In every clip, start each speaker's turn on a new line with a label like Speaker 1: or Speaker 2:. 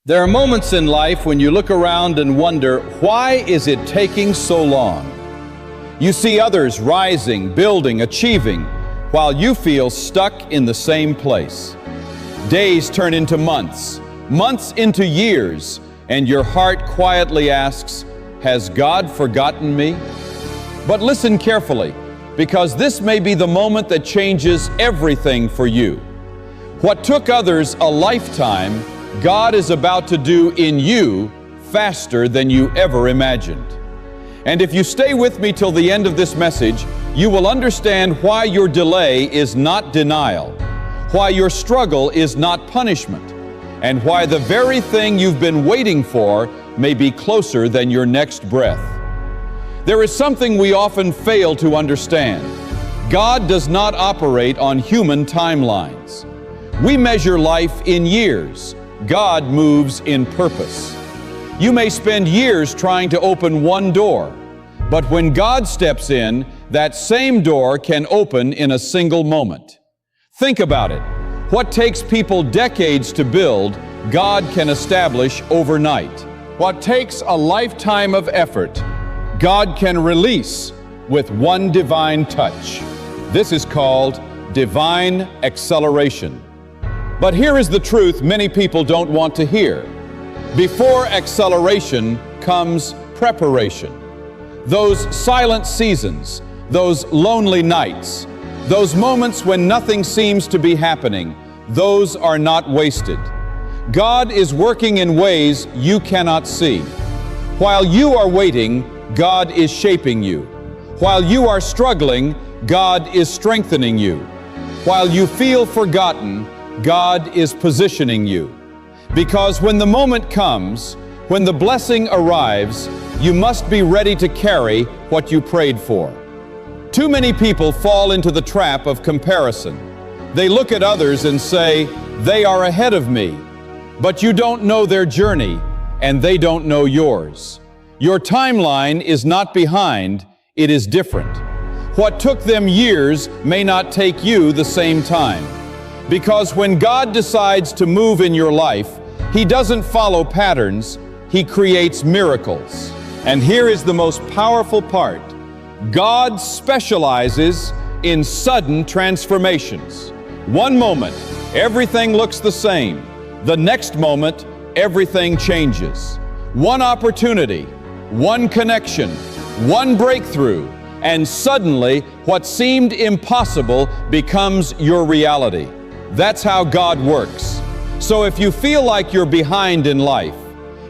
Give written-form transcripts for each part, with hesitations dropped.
Speaker 1: There are moments in life when you look around and wonder, why is it taking so long? You see others rising, building, achieving, while you feel stuck in the same place. Days turn into months, months into years, and your heart quietly asks, has God forgotten me? But listen carefully, because this may be the moment that changes everything for you. What took others a lifetime, God is about to do in you faster than you ever imagined. And if you stay with me till the end of this message, you will understand why your delay is not denial, why your struggle is not punishment, and why the very thing you've been waiting for may be closer than your next breath. There is something we often fail to understand. God does not operate on human timelines. We measure life in years. God moves in purpose. You may spend years trying to open one door, but when God steps in, that same door can open in a single moment. Think about it. What takes people decades to build, God can establish overnight. What takes a lifetime of effort, God can release with one divine touch. This is called divine acceleration. But here is the truth many people don't want to hear. Before acceleration comes preparation. Those silent seasons, those lonely nights, those moments when nothing seems to be happening, those are not wasted. God is working in ways you cannot see. While you are waiting, God is shaping you. While you are struggling, God is strengthening you. While you feel forgotten, God is positioning you. Because when the moment comes, when the blessing arrives, you must be ready to carry what you prayed for. Too many people fall into the trap of comparison. They look at others and say, they are ahead of me. But you don't know their journey, and they don't know yours. Your timeline is not behind, it is different. What took them years may not take you the same time. Because when God decides to move in your life, He doesn't follow patterns, He creates miracles. And here is the most powerful part. God specializes in sudden transformations. One moment, everything looks the same. The next moment, everything changes. One opportunity, one connection, one breakthrough, and suddenly what seemed impossible becomes your reality. That's how God works. So if you feel like you're behind in life,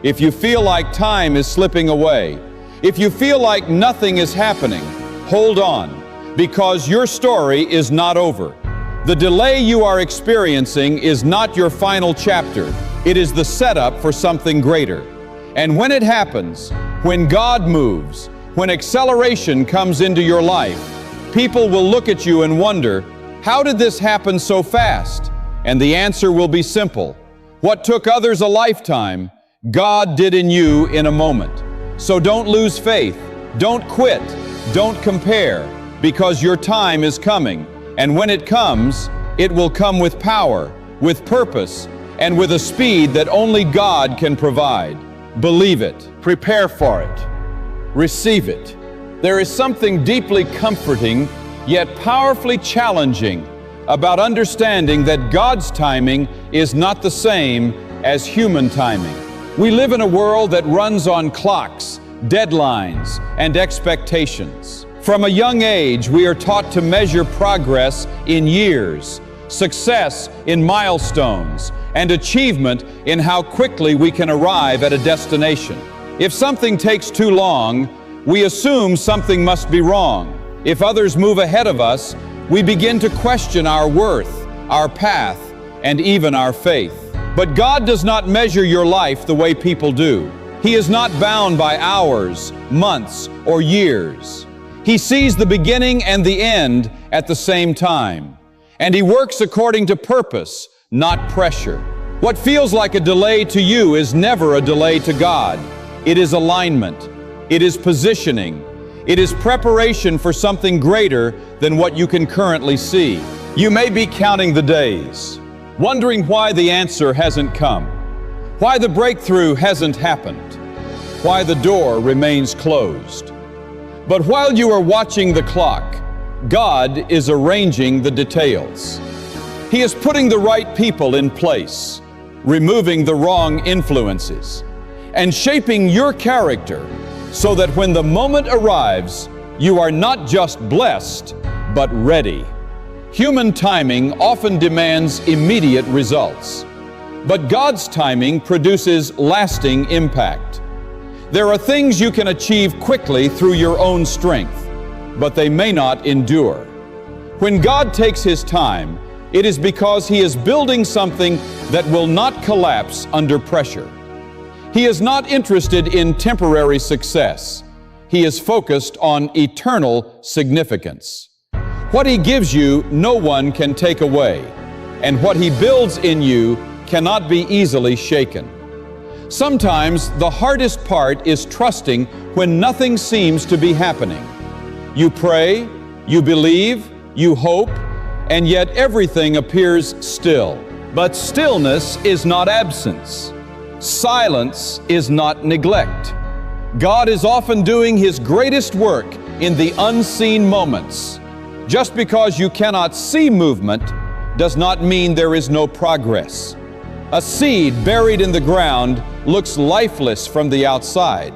Speaker 1: if you feel like time is slipping away, if you feel like nothing is happening, hold on, because your story is not over. The delay you are experiencing is not your final chapter. It is the setup for something greater. And when it happens, when God moves, when acceleration comes into your life, people will look at you and wonder, how did this happen so fast? And the answer will be simple. What took others a lifetime, God did in you in a moment. So don't lose faith, don't quit, don't compare, because your time is coming. And when it comes, it will come with power, with purpose, and with a speed that only God can provide. Believe it, prepare for it, receive it. There is something deeply comforting yet powerfully challenging about understanding that God's timing is not the same as human timing. We live in a world that runs on clocks, deadlines, and expectations. From a young age, we are taught to measure progress in years, success in milestones, and achievement in how quickly we can arrive at a destination. If something takes too long, we assume something must be wrong. If others move ahead of us, we begin to question our worth, our path, and even our faith. But God does not measure your life the way people do. He is not bound by hours, months, or years. He sees the beginning and the end at the same time. And He works according to purpose, not pressure. What feels like a delay to you is never a delay to God. It is alignment. It is positioning. It is preparation for something greater than what you can currently see. You may be counting the days, wondering why the answer hasn't come. why the breakthrough hasn't happened, why the door remains closed. But while you are watching the clock, God is arranging the details. He is putting the right people in place, removing the wrong influences, and shaping your character so that when the moment arrives, you are not just blessed, but ready. Human timing often demands immediate results, but God's timing produces lasting impact. There are things you can achieve quickly through your own strength, but they may not endure. When God takes His time, it is because He is building something that will not collapse under pressure. He is not interested in temporary success. He is focused on eternal significance. What He gives you, no one can take away, and what He builds in you cannot be easily shaken. Sometimes the hardest part is trusting when nothing seems to be happening. You pray, you believe, you hope, and yet everything appears still. But stillness is not absence. Silence is not neglect. God is often doing His greatest work in the unseen moments. Just because you cannot see movement does not mean there is no progress. A seed buried in the ground looks lifeless from the outside,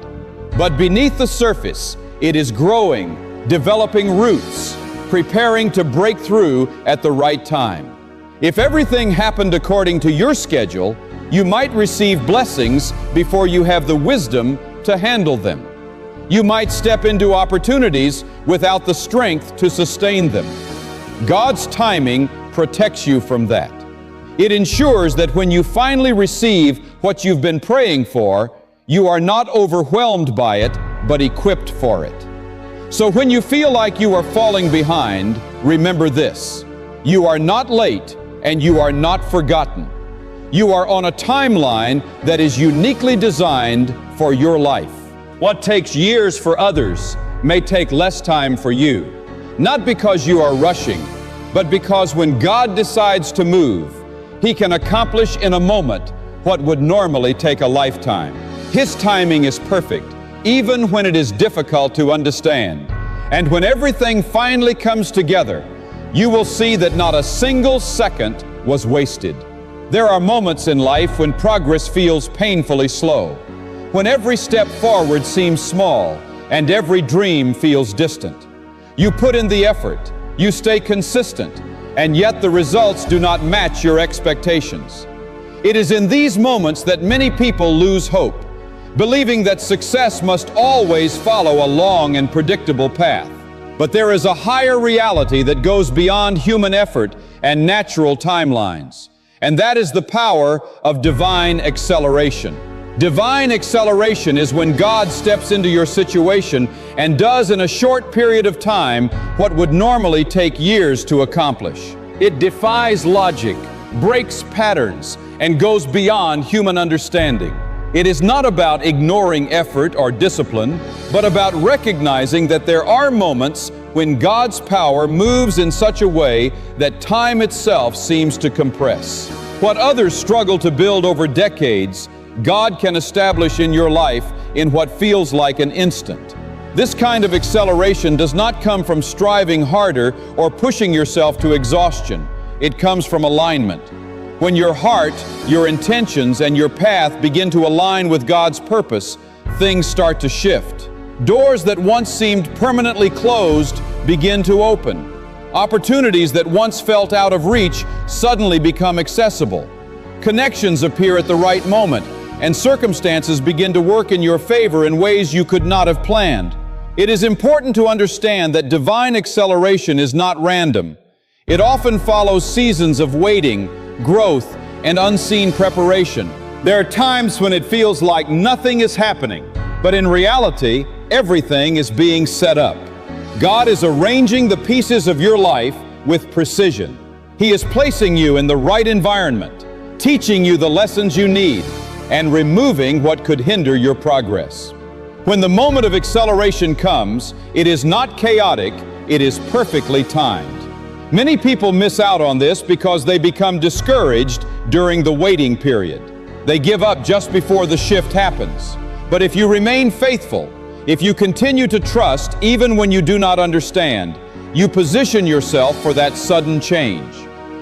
Speaker 1: but beneath the surface, it is growing, developing roots, preparing to break through at the right time. If everything happened according to your schedule, you might receive blessings before you have the wisdom to handle them. You might step into opportunities without the strength to sustain them. God's timing protects you from that. It ensures that when you finally receive what you've been praying for, you are not overwhelmed by it, but equipped for it. So when you feel like you are falling behind, remember this: you are not late and you are not forgotten. You are on a timeline that is uniquely designed for your life. What takes years for others may take less time for you, not because you are rushing, but because when God decides to move, He can accomplish in a moment what would normally take a lifetime. His timing is perfect, even when it is difficult to understand. And when everything finally comes together, you will see that not a single second was wasted. There are moments in life when progress feels painfully slow, when every step forward seems small and every dream feels distant. You put in the effort, you stay consistent, and yet the results do not match your expectations. It is in these moments that many people lose hope, believing that success must always follow a long and predictable path. But there is a higher reality that goes beyond human effort and natural timelines, and that is the power of divine acceleration. Divine acceleration is when God steps into your situation and does in a short period of time what would normally take years to accomplish. It defies logic, breaks patterns, and goes beyond human understanding. It is not about ignoring effort or discipline, but about recognizing that there are moments when God's power moves in such a way that time itself seems to compress. What others struggle to build over decades, God can establish in your life in what feels like an instant. This kind of acceleration does not come from striving harder or pushing yourself to exhaustion. It comes from alignment. When your heart, your intentions, and your path begin to align with God's purpose, things start to shift. Doors that once seemed permanently closed begin to open. Opportunities that once felt out of reach suddenly become accessible. Connections appear at the right moment, and circumstances begin to work in your favor in ways you could not have planned. It is important to understand that divine acceleration is not random. It often follows seasons of waiting, growth, and unseen preparation. There are times when it feels like nothing is happening, but in reality, everything is being set up. God is arranging the pieces of your life with precision. He is placing you in the right environment, teaching you the lessons you need, and removing what could hinder your progress. When the moment of acceleration comes, it is not chaotic, it is perfectly timed. Many people miss out on this because they become discouraged during the waiting period. They give up just before the shift happens. But if you remain faithful, if you continue to trust even when you do not understand, you position yourself for that sudden change.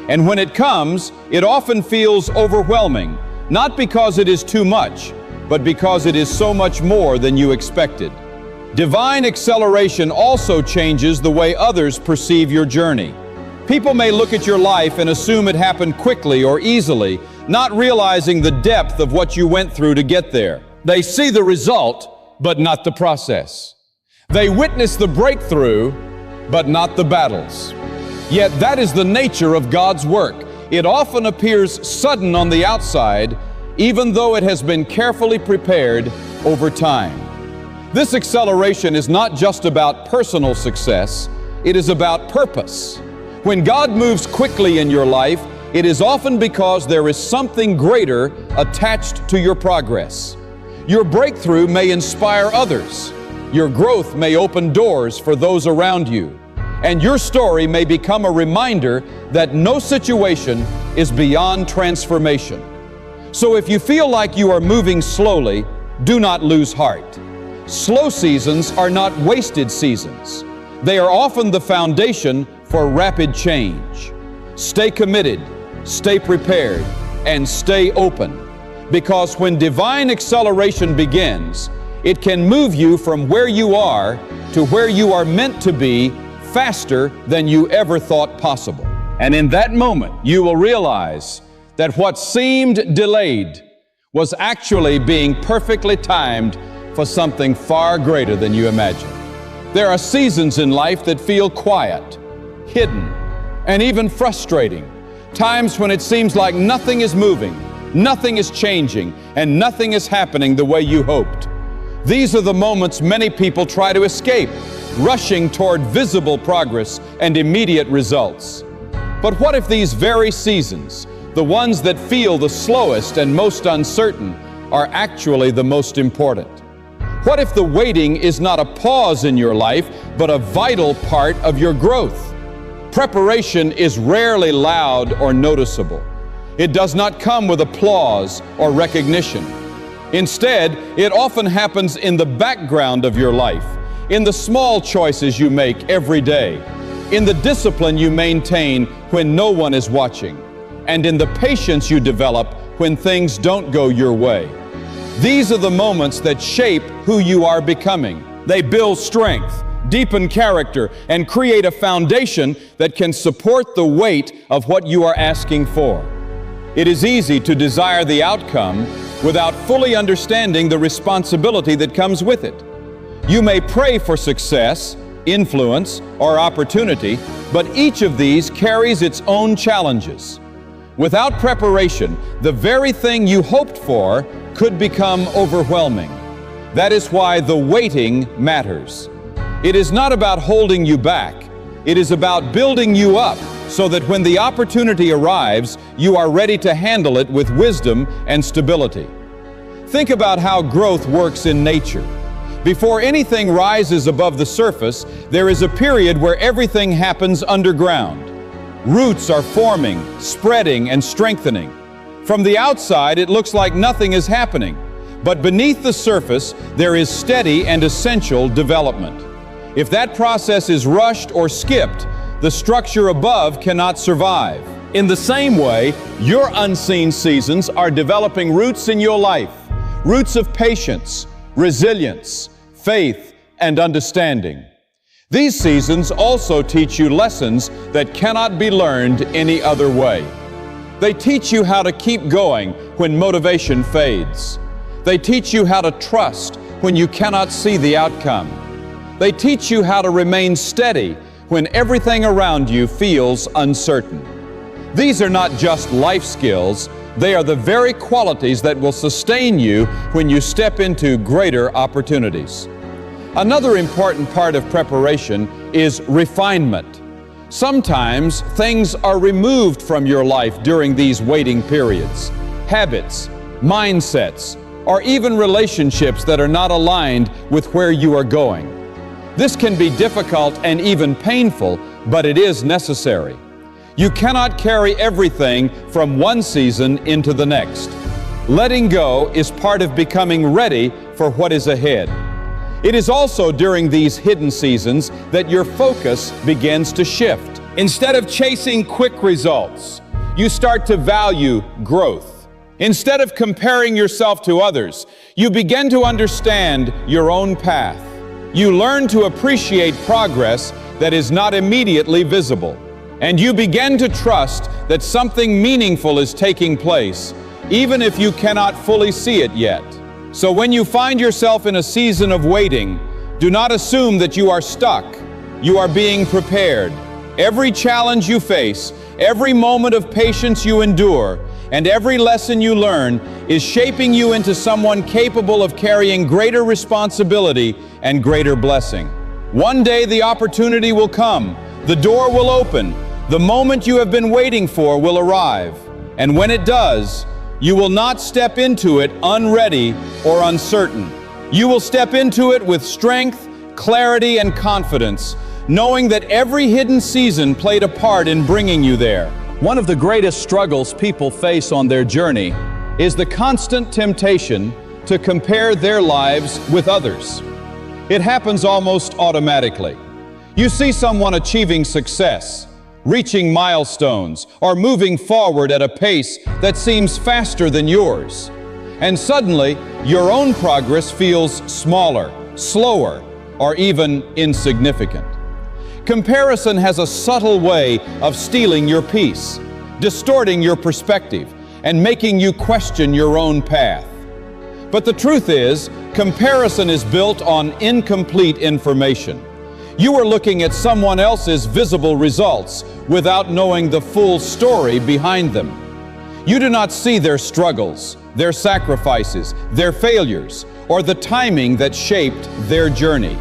Speaker 1: And when it comes, it often feels overwhelming, not because it is too much, but because it is so much more than you expected. Divine acceleration also changes the way others perceive your journey. People may look at your life and assume it happened quickly or easily, not realizing the depth of what you went through to get there. They see the result, but not the process. They witness the breakthrough, but not the battles. Yet that is the nature of God's work. It often appears sudden on the outside, even though it has been carefully prepared over time. This acceleration is not just about personal success, it is about purpose. When God moves quickly in your life, it is often because there is something greater attached to your progress. Your breakthrough may inspire others. Your growth may open doors for those around you. And your story may become a reminder that no situation is beyond transformation. So if you feel like you are moving slowly, do not lose heart. Slow seasons are not wasted seasons. They are often the foundation for rapid change. Stay committed, stay prepared, and stay open. Because when divine acceleration begins, it can move you from where you are to where you are meant to be faster than you ever thought possible. And in that moment, you will realize that what seemed delayed was actually being perfectly timed for something far greater than you imagined. There are seasons in life that feel quiet, hidden, and even frustrating. Times when it seems like nothing is moving, nothing is changing, and nothing is happening the way you hoped. These are the moments many people try to escape, rushing toward visible progress and immediate results. But what if these very seasons, the ones that feel the slowest and most uncertain, are actually the most important? What if the waiting is not a pause in your life, but a vital part of your growth? Preparation is rarely loud or noticeable. It does not come with applause or recognition. Instead, it often happens in the background of your life, in the small choices you make every day, in the discipline you maintain when no one is watching, and in the patience you develop when things don't go your way. These are the moments that shape who you are becoming. They build strength, deepen character, and create a foundation that can support the weight of what you are asking for. It is easy to desire the outcome without fully understanding the responsibility that comes with it. You may pray for success, influence, or opportunity, but each of these carries its own challenges. Without preparation, the very thing you hoped for could become overwhelming. That is why the waiting matters. It is not about holding you back. It is about building you up so that when the opportunity arrives, you are ready to handle it with wisdom and stability. Think about how growth works in nature. Before anything rises above the surface, there is a period where everything happens underground. Roots are forming, spreading, and strengthening. From the outside, it looks like nothing is happening, but beneath the surface, there is steady and essential development. If that process is rushed or skipped, the structure above cannot survive. In the same way, your unseen seasons are developing roots in your life, roots of patience, resilience, faith, and understanding. These seasons also teach you lessons that cannot be learned any other way. They teach you how to keep going when motivation fades. They teach you how to trust when you cannot see the outcome. They teach you how to remain steady when everything around you feels uncertain. These are not just life skills, they are the very qualities that will sustain you when you step into greater opportunities. Another important part of preparation is refinement. Sometimes things are removed from your life during these waiting periods. Habits, mindsets, or even relationships that are not aligned with where you are going. This can be difficult and even painful, but it is necessary. You cannot carry everything from one season into the next. Letting go is part of becoming ready for what is ahead. It is also during these hidden seasons that your focus begins to shift. Instead of chasing quick results, you start to value growth. Instead of comparing yourself to others, you begin to understand your own path. You learn to appreciate progress that is not immediately visible. And you begin to trust that something meaningful is taking place, even if you cannot fully see it yet. So when you find yourself in a season of waiting, do not assume that you are stuck. You are being prepared. Every challenge you face, every moment of patience you endure, and every lesson you learn is shaping you into someone capable of carrying greater responsibility and greater blessing. One day the opportunity will come, the door will open, the moment you have been waiting for will arrive. And when it does, you will not step into it unready or uncertain. You will step into it with strength, clarity, and confidence, knowing that every hidden season played a part in bringing you there. One of the greatest struggles people face on their journey is the constant temptation to compare their lives with others. It happens almost automatically. You see someone achieving success, reaching milestones, or moving forward at a pace that seems faster than yours. And suddenly, your own progress feels smaller, slower, or even insignificant. Comparison has a subtle way of stealing your peace, distorting your perspective, and making you question your own path. But the truth is, comparison is built on incomplete information. You are looking at someone else's visible results without knowing the full story behind them. You do not see their struggles, their sacrifices, their failures, or the timing that shaped their journey.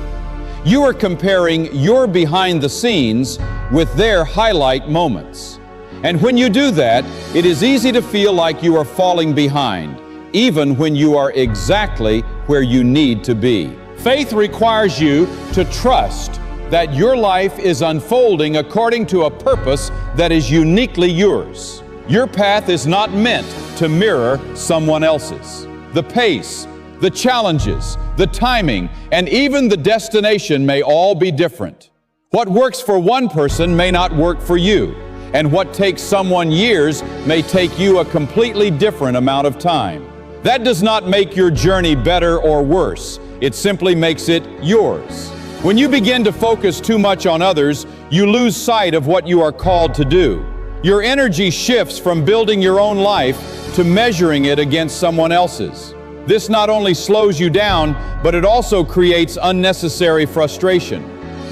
Speaker 1: You are comparing your behind the scenes with their highlight moments. And when you do that, it is easy to feel like you are falling behind, even when you are exactly where you need to be. Faith requires you to trust that your life is unfolding according to a purpose that is uniquely yours. Your path is not meant to mirror someone else's. The pace, the challenges, the timing, and even the destination may all be different. What works for one person may not work for you, and what takes someone years may take you a completely different amount of time. That does not make your journey better or worse. It simply makes it yours. When you begin to focus too much on others, you lose sight of what you are called to do. Your energy shifts from building your own life to measuring it against someone else's. This not only slows you down, but it also creates unnecessary frustration.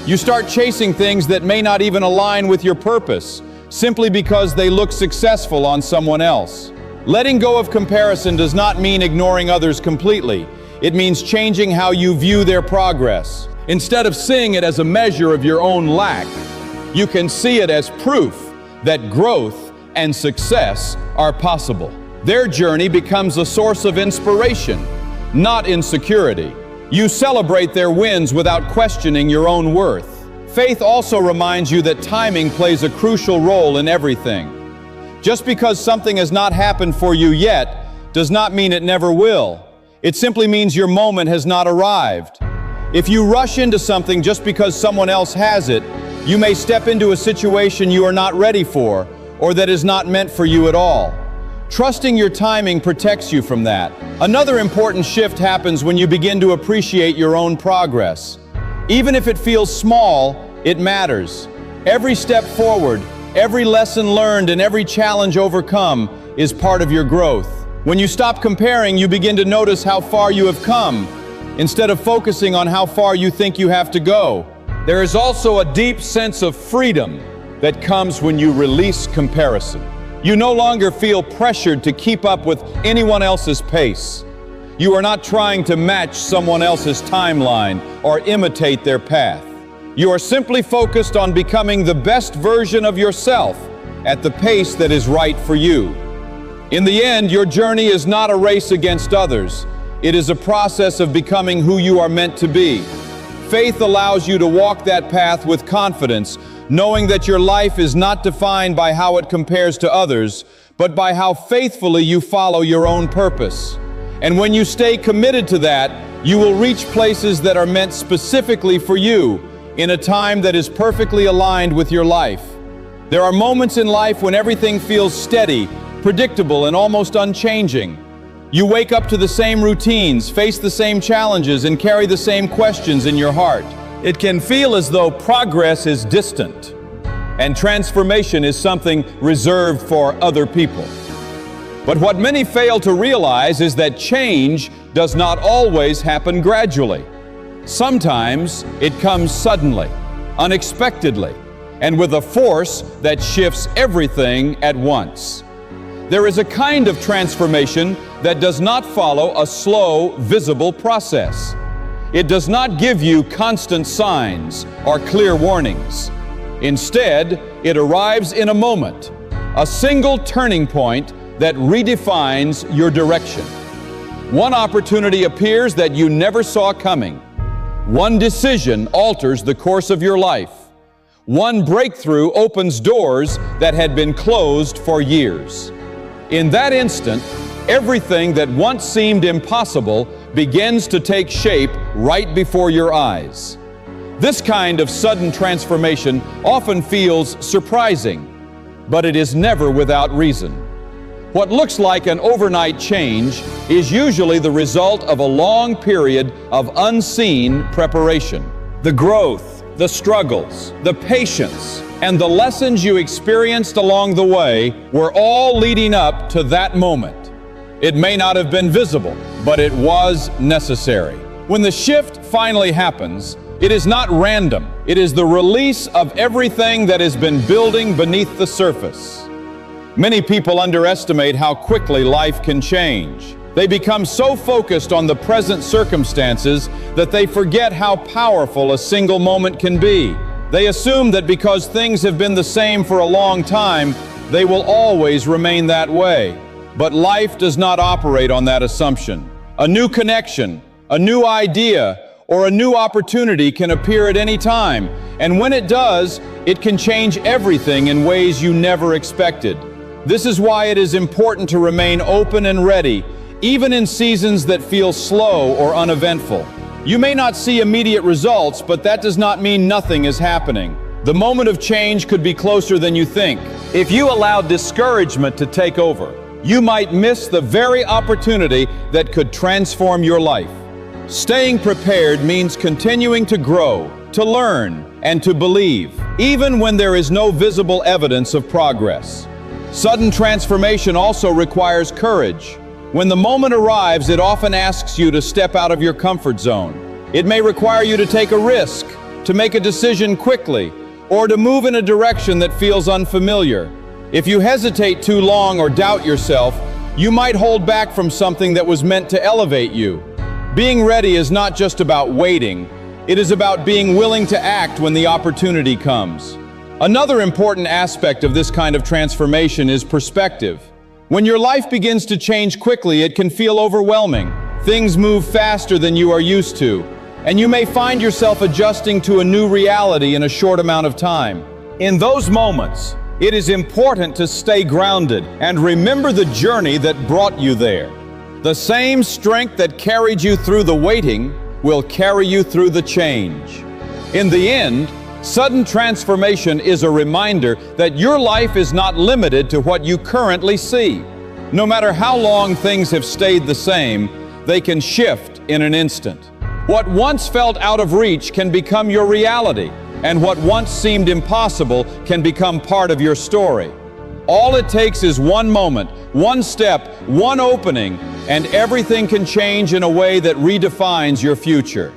Speaker 1: You start chasing things that may not even align with your purpose, simply because they look successful on someone else. Letting go of comparison does not mean ignoring others completely. It means changing how you view their progress. Instead of seeing it as a measure of your own lack, you can see it as proof that growth and success are possible. Their journey becomes a source of inspiration, not insecurity. You celebrate their wins without questioning your own worth. Faith also reminds you that timing plays a crucial role in everything. Just because something has not happened for you yet does not mean it never will. It simply means your moment has not arrived. If you rush into something just because someone else has it, you may step into a situation you are not ready for, or that is not meant for you at all. Trusting your timing protects you from that. Another important shift happens when you begin to appreciate your own progress. Even if it feels small, it matters. Every step forward, every lesson learned, and every challenge overcome is part of your growth. When you stop comparing, you begin to notice how far you have come, instead of focusing on how far you think you have to go. There is also a deep sense of freedom that comes when you release comparison. You no longer feel pressured to keep up with anyone else's pace. You are not trying to match someone else's timeline or imitate their path. You are simply focused on becoming the best version of yourself at the pace that is right for you. In the end, your journey is not a race against others. It is a process of becoming who you are meant to be. Faith allows you to walk that path with confidence, knowing that your life is not defined by how it compares to others, but by how faithfully you follow your own purpose. And when you stay committed to that, you will reach places that are meant specifically for you in a time that is perfectly aligned with your life. There are moments in life when everything feels steady, predictable, and almost unchanging. You wake up to the same routines, face the same challenges, and carry the same questions in your heart. It can feel as though progress is distant, and transformation is something reserved for other people. But what many fail to realize is that change does not always happen gradually. Sometimes it comes suddenly, unexpectedly, and with a force that shifts everything at once. There is a kind of transformation that does not follow a slow, visible process. It does not give you constant signs or clear warnings. Instead, it arrives in a moment, a single turning point that redefines your direction. One opportunity appears that you never saw coming. One decision alters the course of your life. One breakthrough opens doors that had been closed for years. In that instant, everything that once seemed impossible begins to take shape right before your eyes. This kind of sudden transformation often feels surprising, but it is never without reason. What looks like an overnight change is usually the result of a long period of unseen preparation. The growth, the struggles, the patience, and the lessons you experienced along the way were all leading up to that moment. It may not have been visible, but it was necessary. When the shift finally happens, it is not random. It is the release of everything that has been building beneath the surface. Many people underestimate how quickly life can change. They become so focused on the present circumstances that they forget how powerful a single moment can be. They assume that because things have been the same for a long time, they will always remain that way. But life does not operate on that assumption. A new connection, a new idea, or a new opportunity can appear at any time. And when it does, it can change everything in ways you never expected. This is why it is important to remain open and ready, even in seasons that feel slow or uneventful. You may not see immediate results, but that does not mean nothing is happening. The moment of change could be closer than you think. If you allow discouragement to take over, you might miss the very opportunity that could transform your life. Staying prepared means continuing to grow, to learn, and to believe, even when there is no visible evidence of progress. Sudden transformation also requires courage. When the moment arrives, it often asks you to step out of your comfort zone. It may require you to take a risk, to make a decision quickly, or to move in a direction that feels unfamiliar. If you hesitate too long or doubt yourself, you might hold back from something that was meant to elevate you. Being ready is not just about waiting. It is about being willing to act when the opportunity comes. Another important aspect of this kind of transformation is perspective. When your life begins to change quickly, it can feel overwhelming. Things move faster than you are used to, and you may find yourself adjusting to a new reality in a short amount of time. In those moments, it is important to stay grounded and remember the journey that brought you there. The same strength that carried you through the waiting will carry you through the change. In the end, sudden transformation is a reminder that your life is not limited to what you currently see. No matter how long things have stayed the same, they can shift in an instant. What once felt out of reach can become your reality, and what once seemed impossible can become part of your story. All it takes is one moment, one step, one opening, and everything can change in a way that redefines your future.